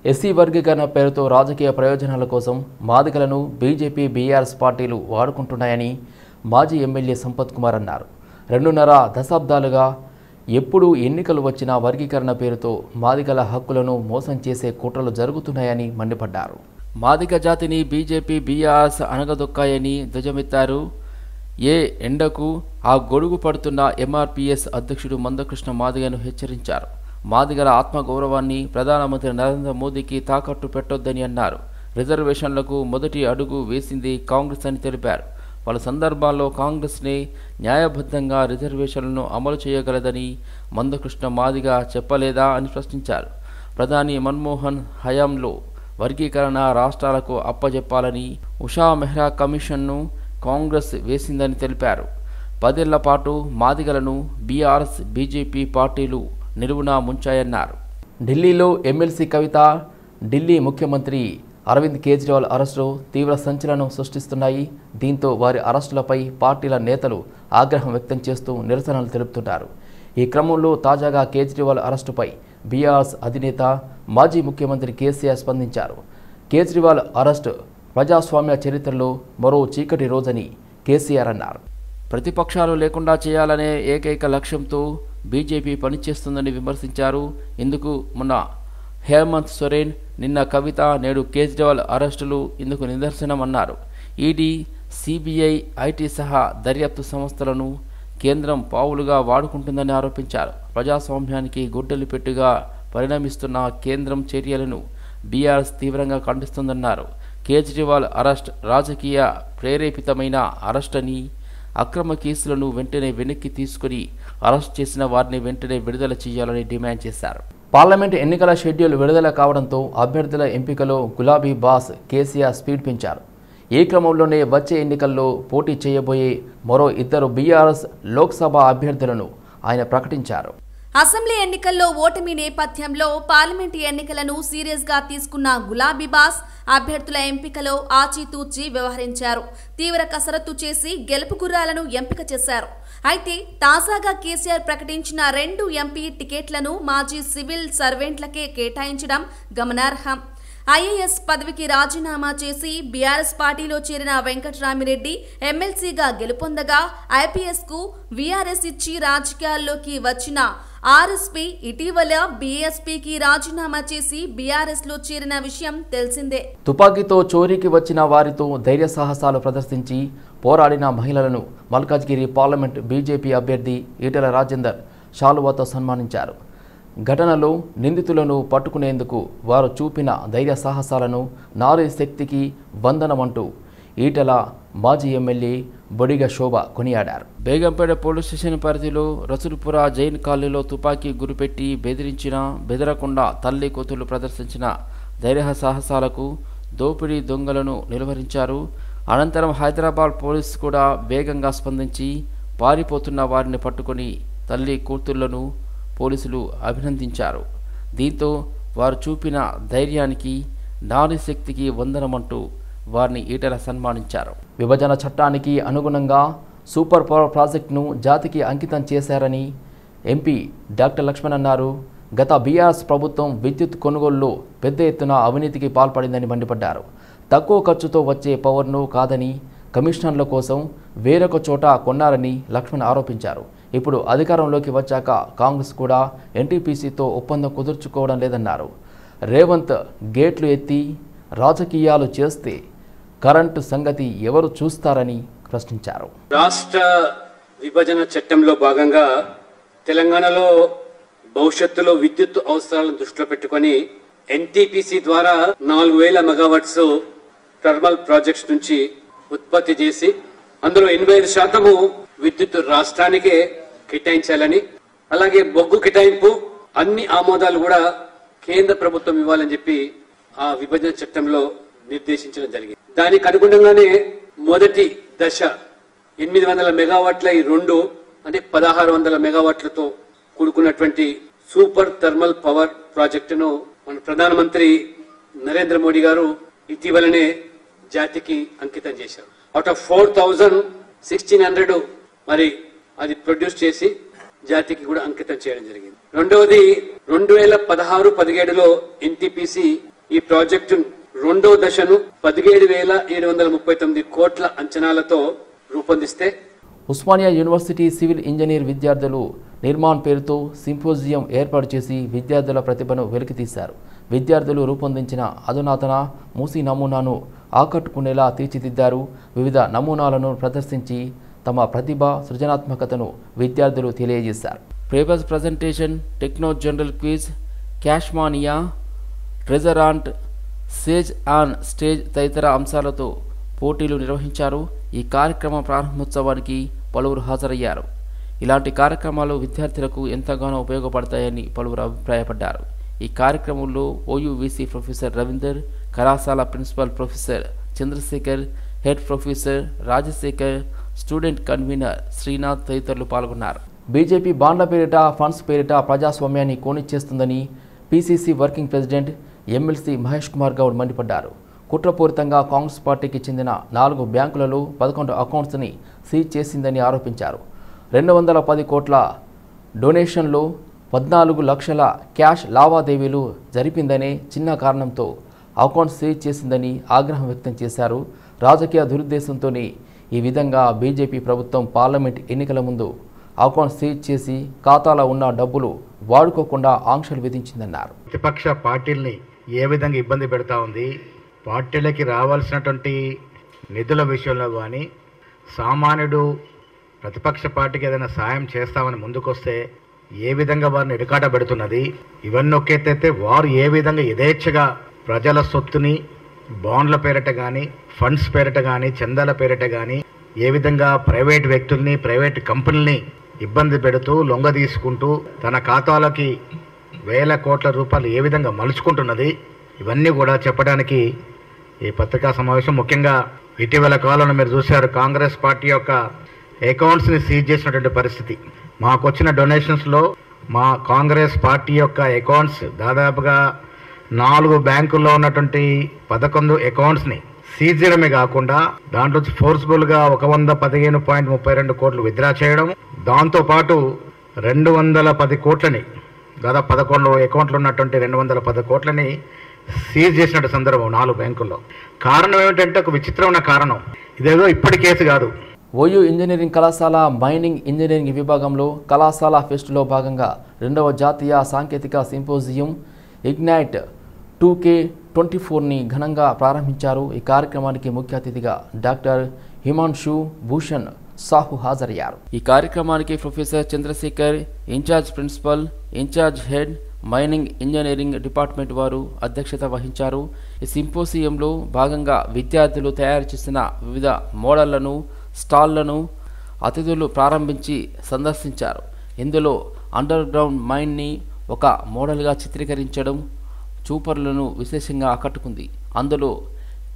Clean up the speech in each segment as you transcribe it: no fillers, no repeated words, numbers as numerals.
SC వర్గీకరణ పేరుతో రాజకీయ ప్రయోజనాల కోసం మాదిగలను బీజేపీ బీఆర్ఎస్ పార్టీలు వాడుకుంటున్నాయని మాజీ ఎమ్మెల్యే సంపత్ కుమార్ అన్నారు. 2.5 దశాబ్దాలుగా ఎప్పుడు ఎన్నికలు వచ్చినా వర్గీకరణ పేరుతో మాదిగల హక్కులను మోసం చేసే కుట్రలు జరుగుతున్నాయని మండిపడ్డారు. మాదిగ జాతిని బీజేపీ బీఆర్ఎస్ అనగదొక్కాయని ధ్వజమెత్తారు. ఏ ఎండకు ఆ గొడుగు పడుతున్న ఎంఆర్పీఎస్ అధ్యక్షుడు మందకృష్ణ మాదిగను హెచ్చరించారు. మాదిగల ఆత్మగౌరవాన్ని ప్రధానమంత్రి నరేంద్ర మోదీకి తాకట్టు పెట్టొద్దని అన్నారు. రిజర్వేషన్లకు మొదటి అడుగు వేసింది కాంగ్రెస్ అని తెలిపారు. పలు సందర్భాల్లో కాంగ్రెస్నే న్యాయబద్ధంగా రిజర్వేషన్లను అమలు చేయగలదని మందకృష్ణ మాదిగ చెప్పలేదా అని ప్రశ్నించారు. ప్రధాని మన్మోహన్ హయాంలో వర్గీకరణ రాష్ట్రాలకు అప్పజెప్పాలని ఉషా మెహ్రా కమిషన్ను కాంగ్రెస్ వేసిందని తెలిపారు. 10 ఏళ్ల పాటు మాదిగలను బీఆర్ఎస్ బీజేపీ పార్టీలు నిలువునా ముంచాయన్నారు. ఢిల్లీలో ఎమ్మెల్సీ కవిత, ఢిల్లీ ముఖ్యమంత్రి అరవింద్ కేజ్రీవాల్ అరెస్టులు తీవ్ర సంచలనం సృష్టిస్తున్నాయి. దీంతో వారి అరెస్టులపై పార్టీల నేతలు ఆగ్రహం వ్యక్తం చేస్తూ నిరసనలు తెలుపుతున్నారు. ఈ క్రమంలో తాజాగా కేజ్రీవాల్ అరెస్టుపై బీఆర్ఎస్ అధినేత మాజీ ముఖ్యమంత్రి కేసీఆర్ స్పందించారు. కేజ్రీవాల్ అరెస్టు ప్రజాస్వామ్య చరిత్రలో మరో చీకటి రోజని కేసీఆర్ అన్నారు. ప్రతిపక్షాలు లేకుండా చేయాలనే ఏకైక లక్ష్యంతో బీజేపీ పనిచేస్తుందని విమర్శించారు. ఇందుకు మొన్న హేమంత్ సోరెన్, నిన్న కవిత, నేడు కేజ్రీవాల్ అరెస్టులు ఇందుకు నిదర్శనమన్నారు. ఈడీ, సిబిఐ, ఐటీ సహా దర్యాప్తు సంస్థలను కేంద్రం పావులుగా వాడుకుంటుందని ఆరోపించారు. ప్రజాస్వామ్యానికి గొడ్డలి పెట్టుగా పరిణమిస్తున్న కేంద్రం చర్యలను బీఆర్ఎస్ తీవ్రంగా ఖండిస్తుందన్నారు. కేజ్రీవాల్ అరెస్ట్ రాజకీయ ప్రేరేపితమైన అరెస్ట్ అని, అక్రమ కేసులను వెంటనే వెనక్కి తీసుకుని అరెస్ట్ చేసిన వారిని వెంటనే విడుదల చేయాలని డిమాండ్ చేశారు. పార్లమెంటు ఎన్నికల షెడ్యూల్ విడుదల కావడంతో అభ్యర్థుల ఎంపికలో గులాబీ బాస్ కేసీఆర్ స్పీడ్ పెంచారు. ఈ క్రమంలోనే వచ్చే ఎన్నికల్లో పోటీ చేయబోయే మరో 2 బీఆర్ఎస్ లోక్సభ అభ్యర్థులను ఆయన ప్రకటించారు. అసెంబ్లీ ఎన్నికల్లో ఓటమి నేపథ్యంలో పార్లమెంటు ఎన్నికలను సీరియస్ గా తీసుకున్న గులాబీ బాస్ అభ్యర్థుల ఎంపికలో ఆచితూచి వ్యవహరించారు. తీవ్ర కసరత్తు చేసి గెలుపు గుర్రాలను ఎంపిక చేశారు. అయితే తాజాగా కేసీఆర్ ప్రకటించిన 2 ఎంపీ టికెట్లను మాజీ సివిల్ సర్వెంట్లకే కేటాయించడం గమనార్హం. ఐఏఎస్ పదవికి రాజీనామా చేసి బీఆర్ఎస్ పార్టీలో చేరిన వెంకట్రామిరెడ్డి ఎమ్మెల్సీగా గెలుపొందగా ఐపీఎస్కు వీఆర్ఎస్ ఇచ్చి రాజకీయాల్లోకి వచ్చిన ఆర్ఎస్పీ ఇటీవల బీఎస్పీకి రాజీనామా చేసి బీఆర్ఎస్లో చేరిన విషయం తెలిసిందే. తుపాకీతో చోరీకి వచ్చిన వారితో ధైర్య సాహసాలు ప్రదర్శించి పోరాడిన మహిళలను మల్కాజ్గిరి పార్లమెంట్ బీజేపీ అభ్యర్థి ఈటెల రాజేందర్ శాలువాతో సన్మానించారు. ఘటనలో నిందితులను పట్టుకునేందుకు వారు చూపిన ధైర్య సాహసాలను నారీ శక్తికి వందనమంటూ ఈటెల మాజీ ఎమ్మెల్యే బొడిగ శోభ కొనియాడారు. బేగంపేట పోలీస్ స్టేషన్ పరిధిలో రసూల్పుర జైన్ కాలనీలో తుపాకీ గురిపెట్టి బెదరకుండా తల్లి కూతుళ్లు ప్రదర్శించిన ధైర్య సాహసాలకు దోపిడీ దొంగలను నిలువరించారు. అనంతరం హైదరాబాద్ పోలీసు కూడా వేగంగా స్పందించి పారిపోతున్న వారిని పట్టుకొని తల్లి కూతుళ్లను పోలీసులు అభినందించారు. దీంతో వారు చూపిన ధైర్యానికి నారీ శక్తికి వందనమంటూ వారిని ఈటెల సన్మానించారు. విభజన చట్టానికి అనుగుణంగా సూపర్ పవర్ ప్రాజెక్టును జాతికి అంకితం చేశారని ఎంపీ డాక్టర్ లక్ష్మణ్ అన్నారు. గత బీఆర్ఎస్ ప్రభుత్వం విద్యుత్ కొనుగోలులో పెద్ద ఎత్తున అవినీతికి పాల్పడిందని మండిపడ్డారు. తక్కువ ఖర్చుతో వచ్చే పవర్ను కాదని కమిషనర్ల కోసం వేరొక చోట కొన్నారని లక్ష్మణ్ ఆరోపించారు. ఇప్పుడు అధికారంలోకి వచ్చాక కాంగ్రెస్ కూడా ఎన్టీపీసీతో ఒప్పందం కుదుర్చుకోవడం లేదన్నారు. రేవంత్ గేట్లు ఎత్తి రాజకీయాలు చేస్తే కరెంటు సంగతి ఎవరు చూస్తారని ప్రశ్నించారు. రాష్ట్ర విభజన చట్టంలో భాగంగా తెలంగాణలో భవిష్యత్తులో విద్యుత్ అవసరాలను దృష్టిలో పెట్టుకొని ఎన్టీపీసీ ద్వారా 4000 మెగావాట్స్ థర్మల్ ప్రాజెక్ట్స్ నుంచి ఉత్పత్తి చేసి అందులో 85% విద్యుత్ రాష్ట్రానికే కేటాయించాలని, అలాగే బొగ్గు కేటాయింపు అన్ని ఆమోదాలు కూడా కేంద్ర ప్రభుత్వం ఇవ్వాలని చెప్పి ఆ విభజన చట్టంలో నిర్దేశించడం జరిగింది. దానికి అనుగుణంగానే మొదటి దశ 800 మెగావాట్ల ఈ 2 అంటే 1600 మెగావాట్లతో కూడుకున్నటువంటి సూపర్ థర్మల్ పవర్ ప్రాజెక్టును మన ప్రధానమంత్రి నరేంద్ర మోడీ గారు ఇటీవలనే జాతికి అంకితం చేశారు. అవుట్ ఆఫ్ 4,1600 మరి అది ప్రొడ్యూస్ చేసి జాతికి కూడా అంకితం చేయడం జరిగింది. రెండవది 2016-17లో ఎన్టీపీసీ ఈ ప్రాజెక్టు రెండో దశను 17,739 కోట్ల అంచనాలతో రూపొందిస్తే ఉస్మానియా యూనివర్సిటీ సివిల్ ఇంజనీర్ విద్యార్థులు నిర్మాణ్ పేరుతో సింపోజియం ఏర్పాటు చేసి విద్యార్థుల ప్రతిభను వెలికితీశారు. విద్యార్థులు రూపొందించిన అధునాతన మూసీ నమూనాను ఆకట్టుకునేలా తీర్చిదిద్దారు. వివిధ నమూనాలను ప్రదర్శించి తమ ప్రతిభ సృజనాత్మకతను విద్యార్థులు తెలియజేశారు. Papers presentation, techno general quiz, cashmania, treasure hunt, sage on stage తదితర అంశాలతో పోటీలు నిర్వహించారు. ఈ కార్యక్రమం ప్రారంభోత్సవానికి పలువురు హాజరయ్యారు. ఇలాంటి కార్యక్రమాలు విద్యార్థులకు ఎంతగానో ఉపయోగపడతాయని పలువురు అభిప్రాయపడ్డారు. ఈ కార్యక్రమంలో ఓయూవీసీ ప్రొఫెసర్ రవీందర్, కళాశాల principal professor Chandrashekar, head professor Rajashekar, student convener Srinath తదితరులు పాల్గొన్నారు. బీజేపీ బాండ్ల పేరిట, ఫండ్స్ పేరిట ప్రజాస్వామ్యాన్ని కోనిచ్చేస్తుందని PCC working president MLC Mahesh Kumar Goud మండిపడ్డారు. కుట్రపూరితంగా కాంగ్రెస్ పార్టీకి చెందిన 4 బ్యాంకులలో 11 అకౌంట్స్ని సీజ్ చేసిందని ఆరోపించారు. 210 కోట్ల డొనేషన్లో 14 లక్షల క్యాష్ లావాదేవీలు జరిపిందనే చిన్న కారణంతో అకౌంట్ సీజ్ చేసిందని ఆగ్రహం వ్యక్తం చేశారు. రాజకీయ దురుద్దేశంతోనే ఈ విధంగా బీజేపీ ప్రభుత్వం పార్లమెంట్ ఎన్నికల ముందు అకౌంట్ సీజ్ చేసి ఖాతాలో ఉన్న డబ్బులు వాడుకోకుండా ఆంక్షలు విధించిందన్నారు. ప్రతిపక్ష పార్టీల్ని ఏ విధంగా ఇబ్బంది పెడతా ఉంది, పార్టీలకి రావాల్సినటువంటి నిధుల విషయంలో కానీ, సామాన్యుడు ప్రతిపక్ష పార్టీకి ఏదైనా సాయం చేస్తామని ముందుకొస్తే ఏ విధంగా వారిని ఇరకాట పెడుతున్నది. ఇవన్నీ ఒకేతైతే వారు ఏ విధంగా యథేచ్ఛగా ప్రజల సొత్తుని బాండ్ల పేరిట కానీ, ఫండ్స్ పేరిట కానీ, చందాల పేరిట కానీ ఏ విధంగా ప్రైవేట్ వ్యక్తుల్ని, ప్రైవేట్ కంపెనీల్ని ఇబ్బంది పెడుతూ లొంగ తీసుకుంటూ తన ఖాతాలకి వేల కోట్ల రూపాయలు ఏ విధంగా మలుచుకుంటున్నది, ఇవన్నీ కూడా చెప్పడానికి ఈ పత్రికా సమావేశం. ముఖ్యంగా ఇటీవల కాలంలో మీరు చూశారు, కాంగ్రెస్ పార్టీ యొక్క అకౌంట్స్ని సీజ్ చేసినటువంటి పరిస్థితి. మాకు వచ్చిన డొనేషన్స్లో మా కాంగ్రెస్ పార్టీ యొక్క అకౌంట్స్ దాదాపుగా 4 బ్యాంకుల్లో ఉన్నటువంటి 11 అకౌంట్స్ని సీజ్ చేయడమే కాకుండా దాంట్లో ఫోర్స్ఫుల్గా 115.32 కోట్లు విత్డ్రా చేయడం, దాంతోపాటు 210 కోట్లని దాదాపు 11 అకౌంట్లు ఉన్నటువంటి 210 కోట్లని సీజ్ చేసినట్టు సందర్భం 4 బ్యాంకుల్లో. కారణం ఏమిటంటే ఒక విచిత్రమైన కారణం, ఇదేదో ఇప్పటి కేసు కాదు. ఓయూ ఇంజనీరింగ్ కళాశాల మైనింగ్ ఇంజనీరింగ్ విభాగంలో కళాశాల ఫెస్టులో భాగంగా 2వ జాతీయ సాంకేతిక సింపోజియం ఇగ్నైట్ 2K24ని ఘనంగా ప్రారంభించారు. ఈ కార్యక్రమానికి ముఖ్య అతిథిగా డాక్టర్ హిమాన్షు భూషణ్ సాహు హాజరయ్యారు. ఈ కార్యక్రమానికి professor Chandrashekhar, incharge principal, incharge head mining engineering department వారు అధ్యక్షత వహించారు. ఈ సింపోసియంలో భాగంగా విద్యార్థులు తయారు చేసిన వివిధ మోడళ్లను, స్టాళ్లను అతిథులు ప్రారంభించి సందర్శించారు. ఇందులో అండర్ గ్రౌండ్ మైన్ని ఒక మోడల్గా చిత్రీకరించడం చూపరులను విశేషంగా ఆకట్టుకుంది. అందులో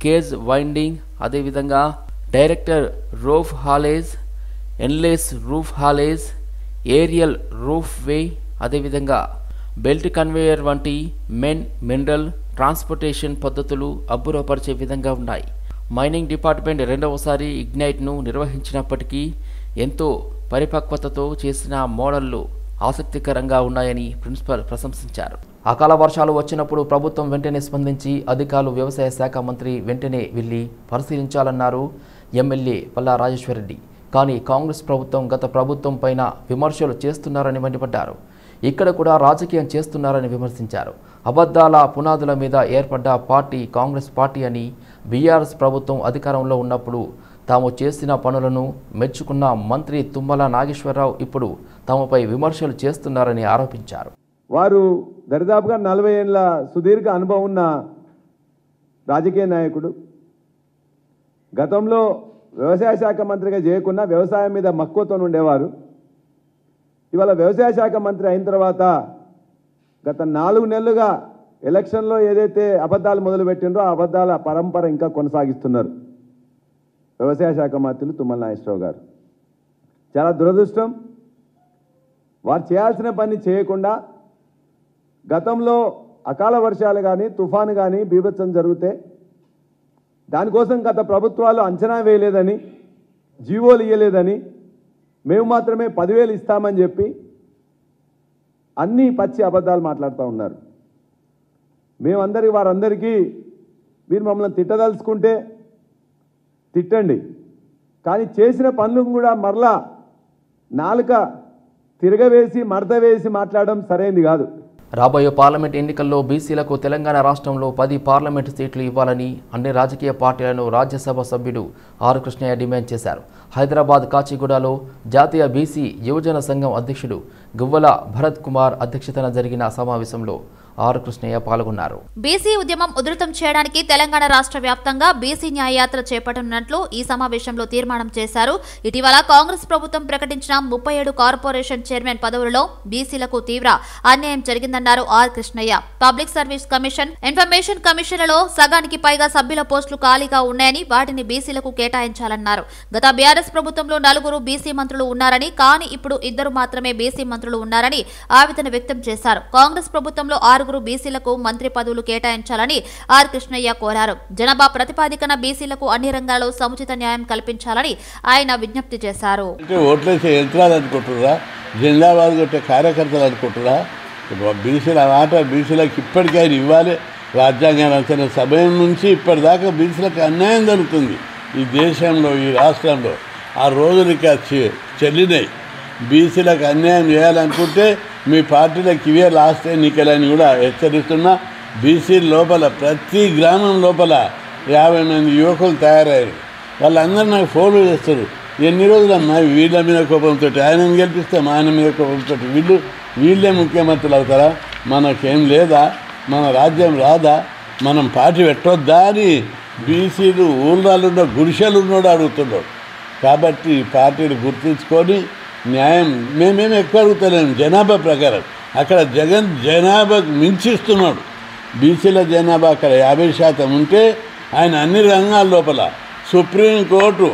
కేజ్ వైండింగ్, అదేవిధంగా director rope haulage, endless rope haulage, aerial rope way, అదేవిధంగా బెల్ట్ కన్వేయర్ వంటి మినరల్ ట్రాన్స్పోర్టేషన్ పద్ధతులు అబ్బురపరిచే విధంగా ఉన్నాయి. మైనింగ్ డిపార్ట్మెంట్ 2వసారి ఇగ్నైట్ను నిర్వహించినప్పటికీ ఎంతో పరిపక్వతతో చేసిన మోడళ్లు ఆసక్తికరంగా ఉన్నాయని ప్రిన్సిపల్ ప్రశంసించారు. అకాల వర్షాలు వచ్చినప్పుడు ప్రభుత్వం వెంటనే స్పందించి అధికారులు, వ్యవసాయ శాఖ మంత్రి వెంటనే వెళ్లి పరిశీలించాలన్నారు ఎమ్మెల్యే పల్లా రాజేశ్వరరెడ్డి. కానీ కాంగ్రెస్ ప్రభుత్వం గత ప్రభుత్వం పైన విమర్శలు చేస్తున్నారని మండిపడ్డారు. ఇక్కడ కూడా రాజకీయం చేస్తున్నారని విమర్శించారు. అబద్ధాల పునాదుల మీద ఏర్పడ్డ పార్టీ కాంగ్రెస్ పార్టీ అని, బీఆర్ఎస్ ప్రభుత్వం అధికారంలో ఉన్నప్పుడు తాము చేసిన పనులను మెచ్చుకున్న మంత్రి తుమ్మల నాగేశ్వరరావు ఇప్పుడు తమపై విమర్శలు చేస్తున్నారని ఆరోపించారు. వారు దరిదాపుగా 40 ఏళ్ల సుదీర్ఘ అనుభవం ఉన్న రాజకీయ నాయకుడు. గతంలో వ్యవసాయ శాఖ మంత్రిగా చేయకుండా వ్యవసాయం మీద మక్కువతో ఉండేవారు. ఇవాళ వ్యవసాయ శాఖ మంత్రి అయిన తర్వాత గత 4 నెలలుగా ఎలక్షన్లో ఏదైతే అబద్ధాలు మొదలుపెట్టిండ్రో ఆ అబద్ధాల పరంపర ఇంకా కొనసాగిస్తున్నారు వ్యవసాయ శాఖ మంత్రులు తుమ్మల నాగేశ్వరరావు గారు. చాలా దురదృష్టం. వారు చేయాల్సిన పని చేయకుండా గతంలో అకాల వర్షాలు కానీ, తుఫాను కానీ బీభత్సం జరిగితే దానికోసం గత ప్రభుత్వాలు అంచనా వేయలేదని, జీవోలు ఇవ్వలేదని, మేము మాత్రమే 10,000 ఇస్తామని చెప్పి అన్ని పచ్చి అబద్ధాలు మాట్లాడుతూ ఉన్నారు. వారందరికీ మీరు మమ్మల్ని తిట్టదలుచుకుంటే తిట్టండి, కానీ చేసిన పనులు కూడా మరలా నాలుక తిరగవేసి మడత వేసి మాట్లాడడం సరైనది కాదు. రాబోయే పార్లమెంట్ ఎన్నికల్లో బీసీలకు తెలంగాణ రాష్ట్రంలో 10 పార్లమెంటు సీట్లు ఇవ్వాలని అన్ని రాజకీయ పార్టీలను రాజ్యసభ సభ్యుడు ఆర్ కృష్ణయ్య డిమాండ్ చేశారు. హైదరాబాద్ కాచిగూడలో జాతీయ బీసీ యువజన సంఘం అధ్యక్షుడు గువ్వల భరత్ కుమార్ అధ్యక్షతన జరిగిన సమావేశంలో ఆర్ కృష్ణయ్య పాల్గొన్నారు. బీసీ ఉద్యమం ఉధృతం చేయడానికి తెలంగాణ రాష్ట్ర వ్యాప్తంగా బీసీ న్యాయయాత్ర చేపట్టనున్నట్లు ఈ సమావేశంలో తీర్మానం చేశారు. ఇటీవల కాంగ్రెస్ ప్రభుత్వం ప్రకటించిన 37 కార్పొరేషన్ చైర్మన్ పదవులలో బీసీలకు తీవ్ర అన్యాయం జరిగిందన్నారు R Krishnaiah. Public service commission, information కమిషన్లలో సగానికి పైగా సభ్యుల పోస్టులు ఖాళీగా ఉన్నాయని వాటిని బీసీలకు కేటాయించాలన్నారు. గత బీఆర్ఎస్ ప్రభుత్వంలో 4 బీసీ మంత్రులు ఉన్నారని, కానీ ఇప్పుడు 2 మాత్రమే బీసీ మంత్రులు ఉన్నారని ఆవేదన వ్యక్తం చేశారు. కాంగ్రెస్ ప్రభుత్వంలో 6 బీసీలకు మంత్రి పదవులు కేటాయించాలని ఆర్ కృష్ణయ్య కోరారు. జనాభా ప్రతిపాదికన బీసీలకు అన్ని రంగాల్లో సముచిత న్యాయం కల్పించాలని ఆయన విజ్ఞప్తి చేశారు. ఓట్లేసే యంత్రాలు అనుకుంటున్నారా, జిందాబాద్ కొట్టే కార్యకర్తలు అనుకుంటున్నారా? బీసీల మాట బీసీలకు ఇప్పటికైనా ఇవ్వాలి. రాజ్యాంగం రచన సమయం నుంచి ఇప్పటిదాకా బీసీలకు అన్యాయం జరుగుతుంది ఈ దేశంలో, ఈ రాష్ట్రంలో. ఆ రోజులు ఇక చెల్లినాయి. బీసీలకు అన్యాయం చేయాలనుకుంటే మీ పార్టీలకు ఇవే లాస్ట్ ఎన్నికలని కూడా హెచ్చరిస్తున్నా. బీసీ లోపల ప్రతి గ్రామం లోపల 50 మంది యువకులు తయారయ్యారు. వాళ్ళందరూ నాకు ఫోన్లు చేస్తారు. ఎన్ని రోజులన్నా వీళ్ళ మీద కోపంతో ఆయనను గెలిపిస్తాం, ఆయన మీద కోపంతో వీళ్ళే ముఖ్యమంత్రులు అవుతారా? మనకేం లేదా? మన రాజ్యం రాదా? మనం పార్టీ పెట్టొద్దా అని బీసీలు ఊళ్ళలో గుడిసెలు ఉన్నాడు అడుగుతున్నాడు. కాబట్టి పార్టీలు గుర్తించుకొని న్యాయం మేమేమి ఎక్కువ అడుగుతలేము. జనాభా ప్రకారం అక్కడ జగన్ జనాభాకు మించిస్తున్నాడు. బీసీల జనాభా అక్కడ 50% ఉంటే ఆయన అన్ని రంగాల లోపల సుప్రీంకోర్టు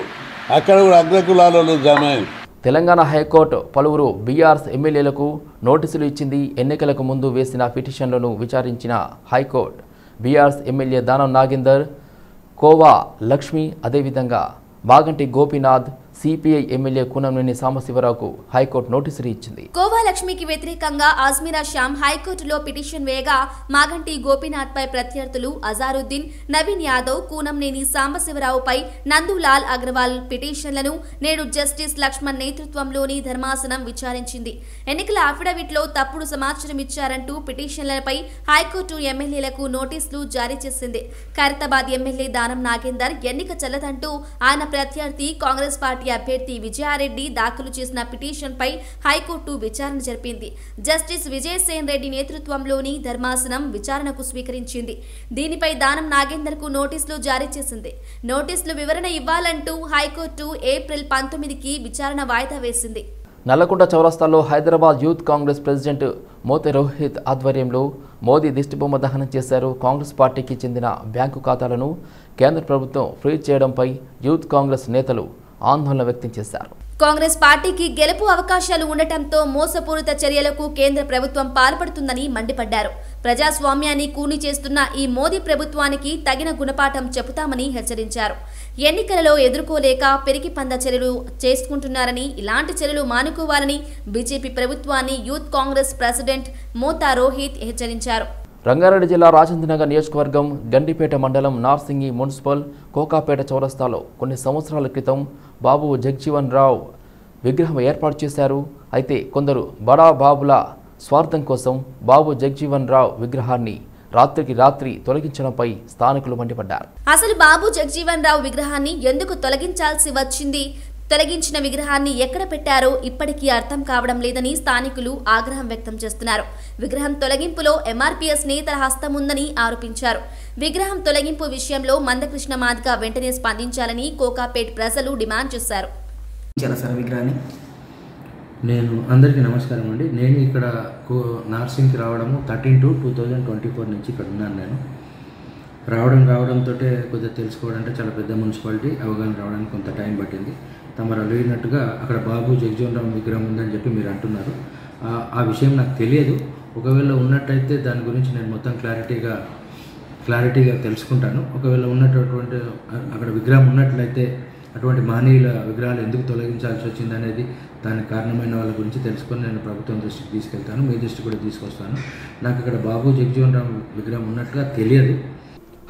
అక్కడ కూడా అగ్రకులాలలో జమ అయింది. తెలంగాణ హైకోర్టు పలువురు బీఆర్ఎస్ ఎమ్మెల్యేలకు నోటీసులు ఇచ్చింది. ఎన్నికలకు ముందు వేసిన పిటిషన్లను విచారించిన high court BRS MLA Danam Nagender, Kova Lakshmi, అదేవిధంగా మాగంటి గోపీనాథ్, సిపిఐ ఎమ్మెల్యే కూనంనేని సాంబశివరావుకు హైకోర్టు నోటీసులు ఇచ్చింది. కోవా లక్ష్మికి వ్యతిరేకంగా అజ్మీరా శ్యామ్ హైకోర్టులో పిటిషన్ వేయగా మాగంటి గోపీనాథ్ పై ప్రత్యర్థులు అజారుద్దీన్, నవీన్ యాదవ్, కూనంనేని సాంబశివరావుపై నందులాల్ అగ్రవాల్ పిటిషన్లను నేడు జస్టిస్ లక్ష్మణ్ నేతృత్వంలోని ధర్మాసనం విచారించింది. ఎన్నికల అఫిడవిట్లో తప్పుడు సమాచారం ఇచ్చారంటూ పిటిషన్లపై హైకోర్టు ఎమ్మెల్యేలకు నోటీసులు జారీ చేసింది. ఖైరతాబాద్ ఎమ్మెల్యే దానం నాగేందర్ ఎన్నిక చెల్లదంటూ ఆయన ప్రత్యర్థి కాంగ్రెస్ పార్టీ అభ్యర్థి విజయారెడ్డి దాఖలు చేసిన పిటిషన్పై హైకోర్టు విచారణ జరిపింది. జస్టిస్ విజయసేన్ రెడ్డి నేతృత్వంలోని ధర్మాసనం విచారణకు స్వీకరించింది. దీనిపై దానం నాగేందర్కు నోటీసులు జారీ చేసింది. నోటీసులు వివరణ ఇవ్వాలంటూ హైకోర్టు ఏప్రిల్ 19కి విచారణ వాయిదా వేసింది. నల్లకుంట చౌరస్తాలో హైదరాబాద్ యూత్ కాంగ్రెస్ ప్రెసిడెంట్ మోతే రోహిత్ ఆధ్వర్యంలో మోదీ దిష్టిబొమ్మ దహనం చేశారు. కాంగ్రెస్ పార్టీకి చెందిన బ్యాంకు ఖాతాలను కేంద్ర ప్రభుత్వం ఫ్రీజ్ చేయడంపై యూత్ కాంగ్రెస్ నేతలు ఆందోళన వ్యక్తం చేశారు. కాంగ్రెస్ పార్టీకి గెలుపు అవకాశాలు ఉండటంతో మోసపూరిత చర్యలకు కేంద్ర ప్రభుత్వం పాల్పడుతుందని మండిపడ్డారు. ప్రజాస్వామ్యాన్ని కూని చేస్తున్న ఈ మోదీ ప్రభుత్వానికి తగిన గుణపాఠం చెబుతామని హెచ్చరించారు. ఎన్నికలలో ఎదుర్కోలేక పెరిగి పంద చర్యలు చేసుకుంటున్నారని, ఇలాంటి చర్యలు మానుకోవాలని బీజేపీ ప్రభుత్వాన్ని యూత్ కాంగ్రెస్ ప్రెసిడెంట్ మోతా రోహిత్ హెచ్చరించారు. రంగారెడ్డి జిల్లా రాజేంద్రనగర్ నియోజకవర్గం గండిపేట మండలం నార్సింగి మున్సిపల్ కోకాపేట చౌరస్తాలో కొన్ని సంవత్సరాల క్రితం బాబు జగ్జీవన్ రావు విగ్రహం ఏర్పాటు చేశారు. అయితే కొందరు బడా బాబుల స్వార్థం కోసం బాబు జగ్జీవన్ రావు విగ్రహాన్ని రాత్రికి రాత్రి తొలగించడంపై స్థానికులు మండిపడ్డారు. అసలు బాబు జగ్జీవన్ రావు విగ్రహాన్ని ఎందుకు తొలగించాల్సి వచ్చింది, తొలగించిన విగ్రహాన్ని ఎక్కడ పెట్టారో ఇప్పటికీ అర్థం కావడం లేదని స్థానికులు ఆగ్రహం వ్యక్తం చేస్తున్నారు. విగ్రహం తొలగింపులో ఎంఆర్పీఎస్ నేతల హస్తం ఉందని ఆరోపించారు. విగ్రహం తొలగింపు విషయంలో మందకృష్ణ మాదిగ వెంటనే స్పందించాలని కోకాపేట్ ప్రజలు డిమాండ్ చేశారు. విగ్రహాన్ని నేను అందరికీ నమస్కారం అండి. నేను ఇక్కడ నార్సింగ్కి రావడము 13/2/2024 నుంచి ఇక్కడ ఉన్నాను. నేను రావడంతో కొద్దిగా తెలుసుకోవడం అంటే చాలా పెద్ద మున్సిపాలిటీ, అవగాహన రావడానికి కొంత టైం పట్టింది. తమరు అడిగినట్టుగా అక్కడ బాబు జగ్జీవన్ రావు విగ్రహం ఉందని చెప్పి మీరు అంటున్నారు. ఆ విషయం నాకు తెలియదు. ఒకవేళ ఉన్నట్టయితే దాని గురించి నేను మొత్తం క్లారిటీగా తెలుసుకుంటాను. ఒకవేళ ఉన్నటువంటి అక్కడ విగ్రహం ఉన్నట్లయితే అటువంటి మహనీయుల విగ్రహాలు ఎందుకు తొలగించాల్సి వచ్చింది అనేది దానికి కారణమైన వాళ్ళ గురించి తెలుసుకొని నేను ప్రభుత్వం దృష్టికి తీసుకెళ్తాను, మీ దృష్టికి కూడా తీసుకొస్తాను. నాకు ఇక్కడ బాబు జగజీవన్ రామ్ విగ్రహం ఉన్నట్టుగా తెలియదు.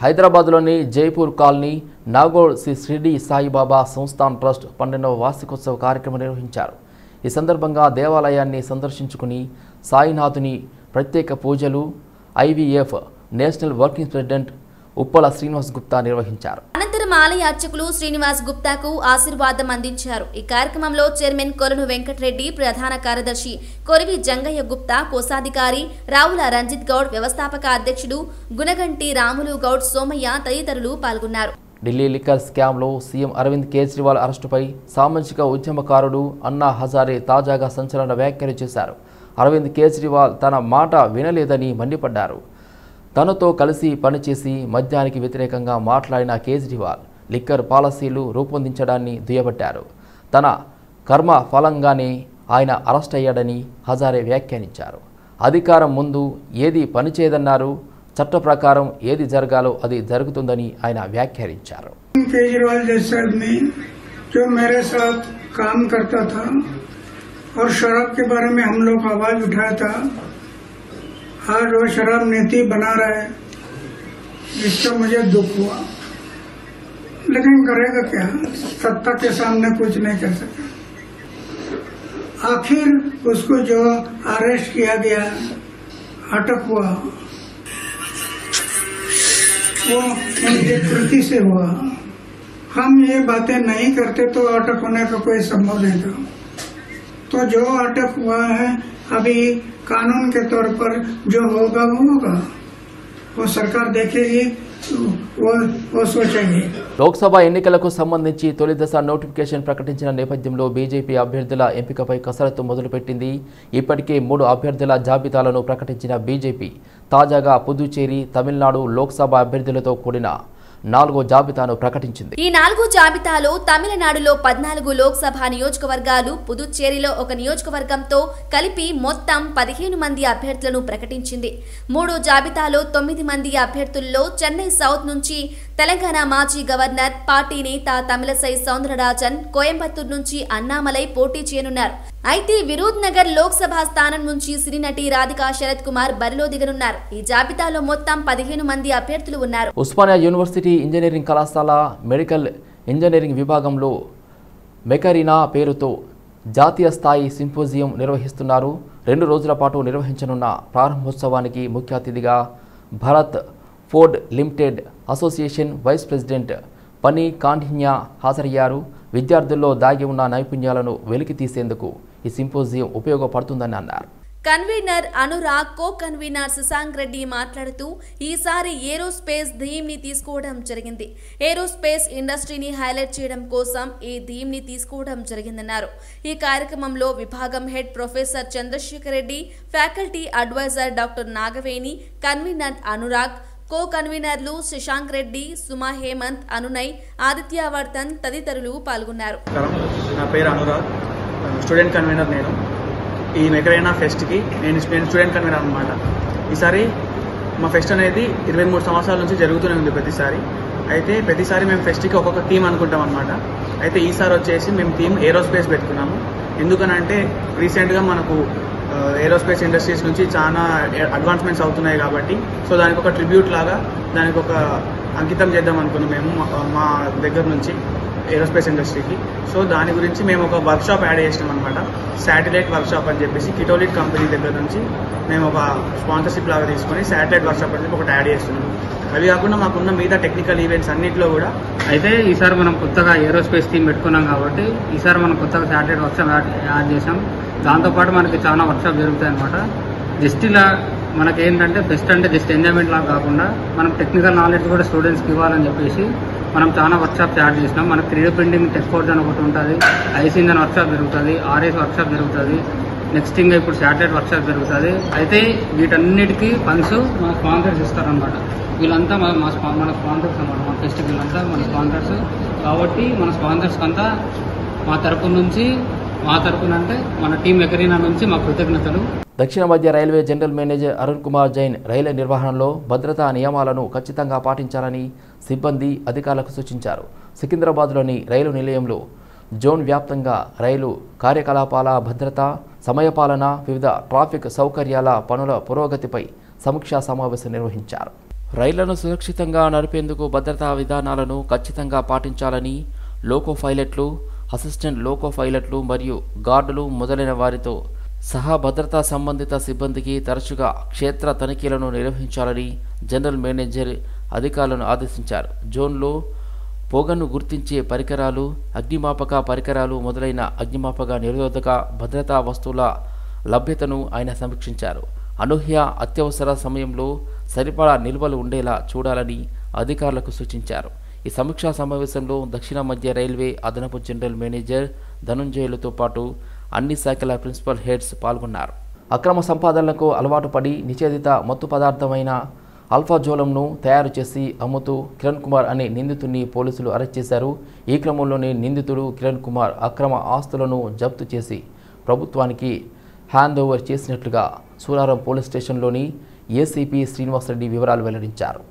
హైదరాబాద్లోని జైపూర్ కాలనీ నాగోడ్ శ్రీ షిరిడి సాయిబాబా సంస్థాన్ ట్రస్ట్ 12వ వార్షికోత్సవ కార్యక్రమం నిర్వహించారు. ఈ సందర్భంగా దేవాలయాన్ని సందర్శించుకుని సాయినాథుని ప్రత్యేక పూజలు IVF national working president Uppala Srinivas Gupta నిర్వహించారు. అనంతరం ఆలయ అర్చకులు శ్రీనివాస్ గుప్తాకు ఆశీర్వాదం అందించారు. ఈ కార్యక్రమంలో చైర్మన్ కొలను వెంకటరెడ్డి, ప్రధాన కార్యదర్శి కొరివి జంగయ్య గుప్తా, కోశాధికారి రావుల రంజిత్ గౌడ్, వ్యవస్థాపక అధ్యక్షుడు గుణగంటి రాములు గౌడ్, సోమయ్య తదితరులు పాల్గొన్నారు. ఢిల్లీ లిక్కర్ స్కామ్లో సీఎం అరవింద్ కేజ్రీవాల్ అరెస్టుపై సామాజిక ఉద్యమకారుడు అన్నా హజారే తాజాగా సంచలన వ్యాఖ్యలు చేశారు. అరవింద్ కేజ్రీవాల్ తన మాట వినలేదని మండిపడ్డారు. తనతో కలిసి పనిచేసి మద్యానికి వ్యతిరేకంగా మాట్లాడిన కేజ్రీవాల్ లిక్కర్ పాలసీలు రూపొందించడాన్ని దుయ్యబట్టారు. తన కర్మ ఫలంగానే ఆయన అరెస్ట్ అయ్యాడని హజారే వ్యాఖ్యానించారు. అధికారం ముందు ఏది పనిచేయదన్నారు, చట్ట ప్రకారం ఏది జరగాలో అది జరుగుతుందని ఆయన వ్యాఖ్యానించారు. केजरीवाल जैसे आदमी जो मेरे साथ काम करता था और शराब के बारे में हम लोग आवाज उठाया था, आज वो शराब नीति बना रहा है, जिसका मुझे दुख हुआ, लेकिन करेगा क्या, सत्ता के सामने कुछ नहीं कर सका। आखिर उसको जो अरेस्ट किया गया, अटक हुआ, वो उनकी कृति से हुआ। हम ये बातें नहीं करते तो अटक होने का कोई संभव नहीं था। तो जो अटक हुआ है अभी कानून के तौर पर जो होगा वो होगा, वो सरकार देखेगी, वो सोचेगी। లోక్సభ ఎన్నికలకు సంబంధించి తొలి దశ నోటిఫికేషన్ ప్రకటించిన నేపథ్యంలో బీజేపీ అభ్యర్థుల ఎంపికపై కసరత్తు మొదలుపెట్టింది. ఇప్పటికే 3 అభ్యర్థుల జాబితాలను ప్రకటించిన బీజేపీ తాజాగా పుదుచ్చేరి, తమిళనాడు లోక్సభ అభ్యర్థులతో కూడిన 4వ జాబితాను ప్రకటించింది. ఈ 4 జాబితాలో తమిళనాడులో 14 లోక్సభ నియోజకవర్గాలు, పుదుచ్చేరిలో 1 నియోజకవర్గంతో కలిపి మొత్తం 15 మంది అభ్యర్థులను ప్రకటించింది. 3 జాబితాలో 9 మంది అభ్యర్థుల్లో చెన్నై సౌత్ నుంచి తెలంగాణ మాజీ గవర్నర్, పార్టీ నేత తమిళసై సౌందరరాజన్, కోయంబత్తూరు నుంచి అన్నామలై పోటీ చేయనున్నారు. అయితే విరూద్ నగర్ లోక్సభ స్థానం నుంచి సినీ నటి రాధికా శరత్ కుమార్ బరిలో దిగనున్నారు. ఈ జాబితాలో మొత్తం 15 మంది అభ్యర్థులు ఉన్నారు. ఉస్మానియా యూనివర్సిటీ ఇంజనీరింగ్ కళాశాల మెడికల్ ఇంజనీరింగ్ విభాగంలో మెకరీనా పేరుతో జాతీయ స్థాయి సింపోజియం నిర్వహిస్తున్నారు. 2 రోజుల పాటు నిర్వహించనున్న ప్రారంభోత్సవానికి ముఖ్య అతిథిగా Bharat Ford limited association vice president పని కాంఠిన్యా హాజరయ్యారు. విద్యార్థుల్లో దాగి ఉన్న నైపుణ్యాలను వెలికి తీసేందుకు ఈ సింపోజియం ఉపయోగపడుతుందని అన్నారు. Convener Anurag, co convener Shashank Reddy మాట్లాడుతూ ఈసారి ఏరోస్పేస్ థీమ్ ని తీసుకోవడం జరిగింది. ఏరోస్పేస్ ఇండస్ట్రీని హైలైట్ చేయడం కోసం ఈ థీమ్ ని తీసుకోవడం జరిగిందన్నారు. ఈ కార్యక్రమంలో విభాగం head professor Chandrashekar Reddy, faculty advisor doctor Nagaveni, convener Anurag, co కన్వీనర్లు శశాంక్ రెడ్డి, సుమా హేమంత్, అనునయ్, ఆదిత్యవర్ధన్ తదితరులు పాల్గొన్నారు. నా పేరు అనురాగ్, స్టూడెంట్ కన్వీనర్. నేను ఈ మెకరైనా ఫెస్ట్కి నేను స్టూడెంట్ కన్వీనర్ అనమాట. ఈసారి మా ఫెస్ట్ అనేది 23 సంవత్సరాల నుంచి జరుగుతూనే ఉంది ప్రతిసారి. అయితే ప్రతిసారి మేము ఫెస్ట్కి ఒక్కొక్క థీమ్ అనుకుంటాం అనమాట. అయితే ఈసారి వచ్చేసి మేము థీమ్ ఏరోస్పేస్ పెట్టుకున్నాము. ఎందుకనంటే రీసెంట్గా మనకు ఏరోస్పేస్ ఇండస్ట్రీస్ నుంచి చాలా అడ్వాన్స్మెంట్స్ అవుతున్నాయి కాబట్టి, సో దానికి ఒక ట్రిబ్యూట్ లాగా దానికి ఒక అంకితం చేద్దాం అనుకున్నాం మేము మా దగ్గర నుంచి ఏరోస్పేస్ ఇండస్ట్రీకి. సో దాని గురించి మేము ఒక వర్క్షాప్ యాడ్ చేసినాం అనమాట. శాటిలైట్ వర్క్షాప్ అని చెప్పేసి కిటోలిట్ కంపెనీ దగ్గర నుంచి మేము ఒక స్పాన్సర్షిప్ లాగా తీసుకొని శాటిలైట్ వర్క్షాప్ అని చెప్పి ఒకటి యాడ్ చేస్తున్నాం. అవి కాకుండా మాకున్న మిగతా టెక్నికల్ ఈవెంట్స్ అన్నింటిలో కూడా అయితే ఈసారి మనం కొత్తగా ఏరోస్పేస్ థీమ్ పెట్టుకున్నాం కాబట్టి ఈసారి మనం కొత్తగా శాటిలైట్ వర్క్షాప్ యాడ్ చేసాం. దాంతోపాటు మనకి చాలా వర్క్షాప్ జరుగుతాయి అనమాట. జస్ట్ ఇలా మనకేంటంటే ఫెస్ట్ అంటే జస్ట్ ఎంజాయ్మెంట్ లాగా కాకుండా మనం టెక్నికల్ నాలెడ్జ్ కూడా స్టూడెంట్స్కి ఇవ్వాలని చెప్పేసి మనం చాలా వర్క్షాప్స్ యాడ్ చేసినాం. మనకు 3D ప్రింటింగ్ టెస్ట్ ఫోర్జ్ అని ఒకటి ఉంటుంది, ఐసీ ఇంజన్ వర్క్షాప్ జరుగుతుంది, ఆర్ఎస్ వర్క్షాప్ జరుగుతుంది, నెక్స్ట్ ఇంకా ఇప్పుడు శాటిలైట్ వర్క్షాప్ జరుగుతుంది. అయితే వీటన్నిటికీ ఫండ్స్ మన స్పాన్సర్స్ ఇస్తారనమాట. వీళ్ళంతా మన స్పాన్సర్స్ అనమాట. మన ఫెస్ట్ వీళ్ళంతా మన స్పాన్సర్స్ కాబట్టి మన స్పాన్సర్స్కి అంతా మా తరపున అంటే మన టీం మెకరీనా నుంచి మా కృతజ్ఞతలు. దక్షిణ మధ్య railway general manager Arun Kumar Jain రైళ్ల నిర్వహణలో భద్రతా నియమాలను ఖచ్చితంగా పాటించాలని సిబ్బంది, అధికారులకు సూచించారు. సికింద్రాబాద్లోని రైలు నిలయంలో జోన్ వ్యాప్తంగా రైలు కార్యకలాపాల భద్రత, సమయపాలన, వివిధ ట్రాఫిక్ సౌకర్యాల పనుల పురోగతిపై సమీక్షా సమావేశం నిర్వహించారు. రైళ్లను సురక్షితంగా నడిపేందుకు భద్రతా విధానాలను ఖచ్చితంగా పాటించాలని లోకో పైలట్లు, అసిస్టెంట్ లోకో పైలట్లు మరియు గార్డులు మొదలైన వారితో సహా భద్రతా సంబంధిత సిబ్బందికి తరచుగా క్షేత్ర తనిఖీలను నిర్వహించాలని జనరల్ మేనేజర్ అధికారులను ఆదేశించారు. జోన్లో పొగను గుర్తించే పరికరాలు, అగ్నిమాపక పరికరాలు మొదలైన అగ్నిమాపక నిరోధక భద్రతా వస్తువుల లభ్యతను ఆయన సమీక్షించారు. అనూహ్య అత్యవసర సమయంలో సరిపడా నిల్వలు ఉండేలా చూడాలని అధికారులకు సూచించారు. ఈ సమీక్షా సమావేశంలో దక్షిణ మధ్య రైల్వే అదనపు జనరల్ మేనేజర్ ధనుంజయులతో పాటు అన్ని శాఖల ప్రిన్సిపల్ హెడ్స్ పాల్గొన్నారు. అక్రమ సంపాదనలకు అలవాటు పడి నిషేధిత మత్తు పదార్థమైన అల్ఫాజోలంను తయారు చేసి అమ్ముతూ కిరణ్ కుమార్ అనే నిందితుడిని పోలీసులు అరెస్ట్ చేశారు. ఈ క్రమంలోనే నిందితుడు కిరణ్ కుమార్ అక్రమ ఆస్తులను జప్తు చేసి ప్రభుత్వానికి హ్యాండ్ ఓవర్ చేసినట్లుగా సూరారం పోలీస్ స్టేషన్లోని ఏసీపీ శ్రీనివాసరెడ్డి వివరాలు వెల్లడించారు.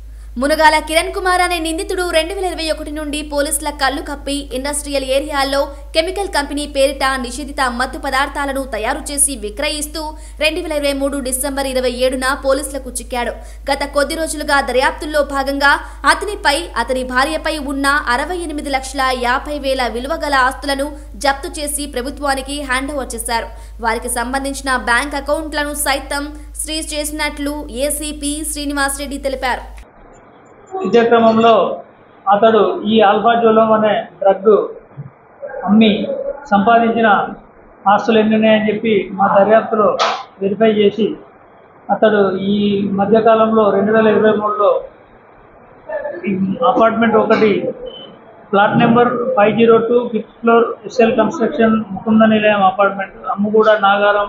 మునగాల కిరణ్ కుమార్ అనే నిందితుడు 2021 నుండి పోలీసుల కళ్లు కప్పి ఇండస్ట్రియల్ ఏరియాల్లో కెమికల్ కంపెనీ పేరిట నిషేధిత మత్తు పదార్థాలను తయారు చేసి విక్రయిస్తూ 2023 డిసెంబర్ 27న పోలీసులకు చిక్కాడు. గత కొద్ది రోజులుగా దర్యాప్తుల్లో భాగంగా అతనిపై, అతని భార్యపై ఉన్న 68,50,000 విలువ గల ఆస్తులను జప్తు చేసి ప్రభుత్వానికి హ్యాండ్ ఓవర్ చేశారు. వారికి సంబంధించిన బ్యాంక్ అకౌంట్లను సైతం సీజ్ చేసినట్లు ఏసీపీ శ్రీనివాసరెడ్డి తెలిపారు. ఇదే క్రమంలో అతడు ఈ ఆల్ఫాజోలం అనే డ్రగ్ అమ్మి సంపాదించిన ఆస్తులు ఎన్ని ఉన్నాయని చెప్పి మా దర్యాప్తులో వెరిఫై చేసి అతడు ఈ మధ్యకాలంలో 2023లో అపార్ట్మెంట్ ఒకటి plot number 502 5th floor SL construction Mukunda Nilayam apartment Ammuguda Nagaram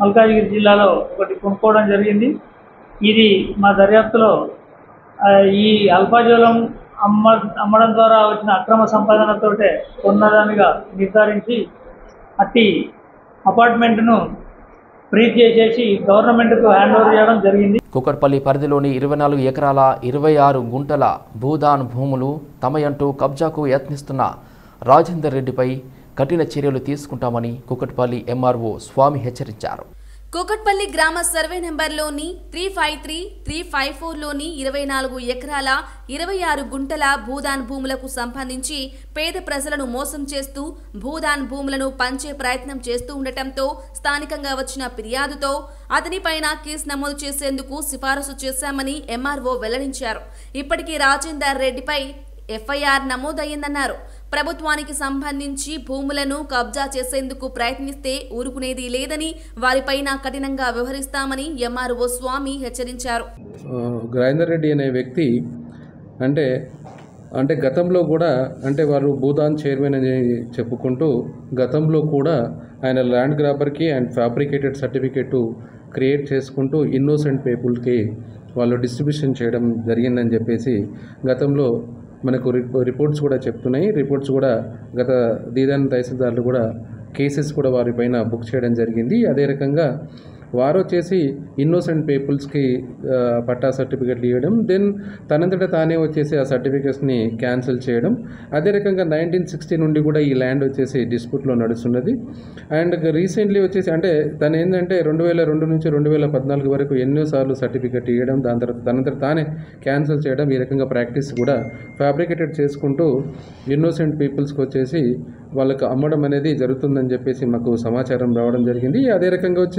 Malkajgiri జిల్లాలో ఒకటి కొనుక్కోవడం జరిగింది. ఇది మా దర్యాప్తులో ఈ అల్ఫాజోలం అమ్మడం ద్వారా వచ్చిన అక్రమ సంపాదనతోటే కొన్నదానిగా నిర్ధారించి అట్టి అపార్ట్మెంట్ను ఫ్రీజ్ చేసేసి గవర్నమెంట్కు హ్యాండ్ ఓవర్ చేయడం జరిగింది. కూకట్పల్లి పరిధిలోని 24 ఎకరాల 26 గుంటల భూదాన్ భూములు తమయంటూ కబ్జాకు యత్నిస్తున్న రాజేందర్ రెడ్డిపై కఠిన చర్యలు తీసుకుంటామని కూకట్పల్లి ఎంఆర్ఓ స్వామి హెచ్చరించారు. కూకట్పల్లి గ్రామ సర్వే నెంబర్లోని 353, 354లోని 24 ఎకరాల 26 గుంటల భూదాన్ భూములకు సంబంధించి పేద ప్రజలను మోసం చేస్తూ భూదాన్ భూములను పంచే ప్రయత్నం చేస్తూ ఉండటంతో స్థానికంగా వచ్చిన ఫిర్యాదుతో అతనిపైన కేసు నమోదు చేసేందుకు సిఫారసు చేశామని ఎంఆర్ఓ వెల్లడించారు. ఇప్పటికీ రాజేందర్ రెడ్డిపై ఎఫ్ఐఆర్ నమోదయ్యిందన్నారు. ప్రభుత్వానికి సంబంధించి భూములను కబ్జా చేసేందుకు ప్రయత్నిస్తే ఊరుకునేది లేదని, వారిపైన కఠినంగా వ్యవహరిస్తామని ఎంఆర్ఓ స్వామి హెచ్చరించారు. రాజేందర్ రెడ్డి అనే వ్యక్తి అంటే గతంలో కూడా వారు భూదాన్ చైర్మన్ అని చెప్పుకుంటూ గతంలో కూడా ఆయన ల్యాండ్ గ్రాబర్కి అండ్ ఫ్యాబ్రికేటెడ్ సర్టిఫికేట్ క్రియేట్ చేసుకుంటూ ఇన్నోసెంట్ పీపుల్కి వాళ్ళు డిస్ట్రిబ్యూషన్ చేయడం జరిగిందని చెప్పేసి గతంలో మనకు రిపోర్ట్స్ కూడా చెప్తున్నాయి. రిపోర్ట్స్ కూడా గత దీదాన్ తహసీల్దార్లు కూడా కేసెస్ కూడా వారిపైన బుక్ చేయడం జరిగింది. అదే రకంగా వారు వచ్చేసి ఇన్నోసెంట్ పీపుల్స్కి పట్టా సర్టిఫికెట్లు ఇవ్వడం, దెన్ తనంతటా తానే వచ్చేసి ఆ సర్టిఫికెట్స్ని క్యాన్సిల్ చేయడం. అదే రకంగా 1960 నుండి కూడా ఈ ల్యాండ్ వచ్చేసి డిస్ప్యూట్లో నడుస్తున్నది. అండ్ రీసెంట్లీ వచ్చేసి తను ఏంటంటే 2002 నుంచి 2014 వరకు ఎన్నోసార్లు సర్టిఫికెట్ ఇవ్వడం, దాని తర్వాత తనంతటా తానే క్యాన్సిల్ చేయడం, ఈ రకంగా ప్రాక్టీస్ కూడా ఫ్యాబ్రికేటెడ్ చేసుకుంటూ ఇన్నోసెంట్ పీపుల్స్కి వచ్చేసి వాళ్ళకు అమ్మడం అనేది జరుగుతుందని చెప్పేసి మాకు సమాచారం రావడం జరిగింది. అదే రకంగా వచ్చేసి